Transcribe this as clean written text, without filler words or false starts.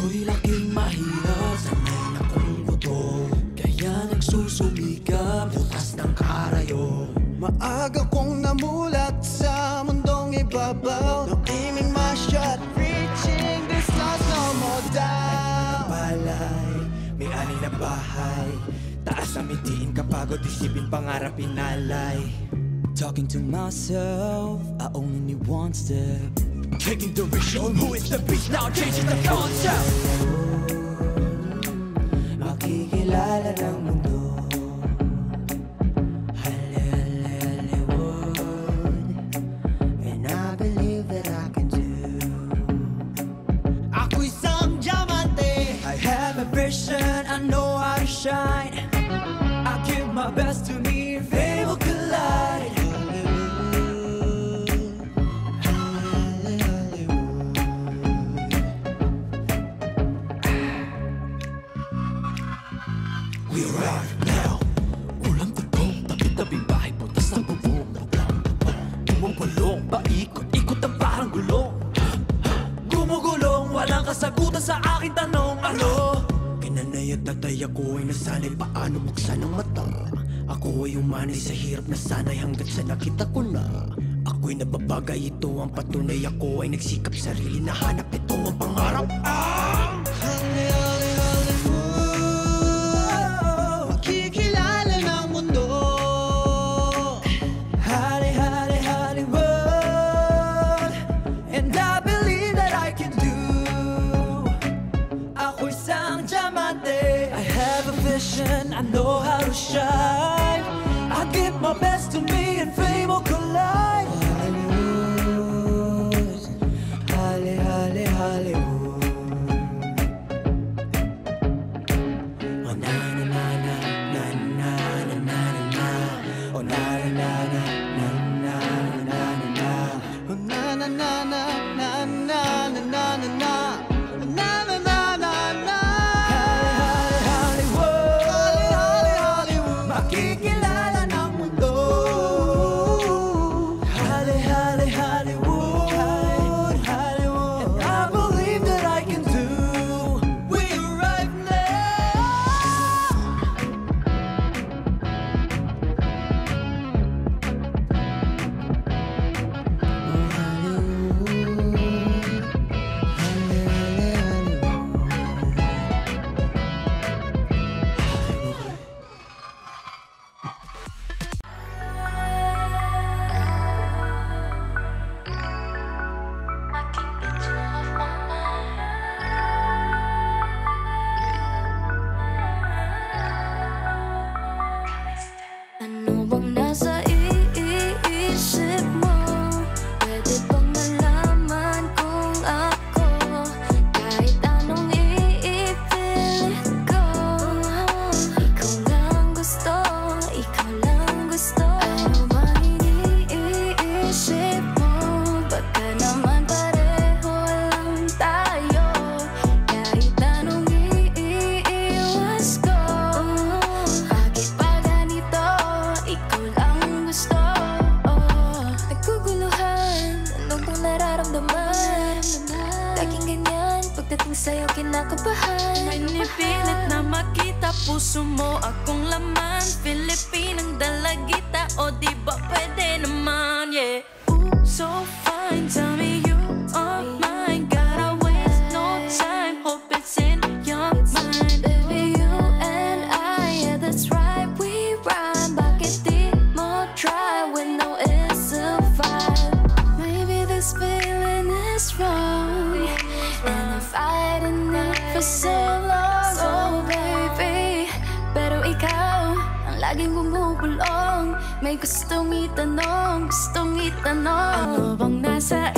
Ako'y laking mahirap, sanay na kong buto, kaya nagsusumikap, butas ng karayo. Maaga kong namulat sa mundong ibabaw, no aiming my shot, reaching this lost no more doubt. Palay, may ani na bahay, taas na mitiin kapagod, isipin pangarap inalay. Talking to myself, I only need one step, taking the risk, showing who is the beast, now changing the concept. Makikilala ng mundo, Hollywood, and I believe that I can do. Ako'y isang diamante, I have a vision, I know how to shine. I give my best to me, and fate will collide. We arrive now. Ulang tagong, tabi-tabi bahay, butas ng bubong. Bumubulong, paikot-ikot ang parang gulong. Gumugulong, walang kasagutan sa aking tanong. Ano? Kinanay at tatay ako ay nasanay paano buksan ang mata. Ako ay umanay sa hirap na sanay hanggat sa nakita ko na ako'y nababagay, ito ang patunay. Ako ay nagsikap sarili na hanap, ito ang pangarap. makikilala ng mundo. Hollywood, and I believe that I can do. Ako'y isang diamante, I have a vision, I know how to shine. I give my best to me and fame will collide. Hollywood, Hollywood. Oh na na na na na na na na na. Oh na na na na na na na na. Oh, na na na na na na na na na na. Na na na na na. Hollywood, Hollywood, makikilala ng mundo. Hollywood, Hollywood, and I believe that I can do. we arrive now. Ano bang nasa iisip mo? Pwede bang malaman kung ako kahit anong iipilit ko? Ikaw lang gusto, ikaw lang gusto. Ano bang iniisip mo? Baka naman pareho lang tayo, kahit anong iiwas ko. Bakit pa ganito? Ikaw lang gusto. Naguguluhan, ano bang nararamdaman? Laging ganyan, pagdating sa'yo kinakabahan. Pinipilit na makita puso mo akong laman. Pilipinang dalagita, o di ba pwede naman, yeah. Ooh, so fine, tell me you are mine. Gotta waste no time, hope it's in your mind. Baby, you and I, yeah, that's right, we rhyme. Bakit di mo try when no is a vibe? Maybe this feeling is wrong, and I'm fighting it for so long. Oh baby, pero ikaw ang laging bumubulong. May gustong itanong, gustong itanong. Ano bang nasa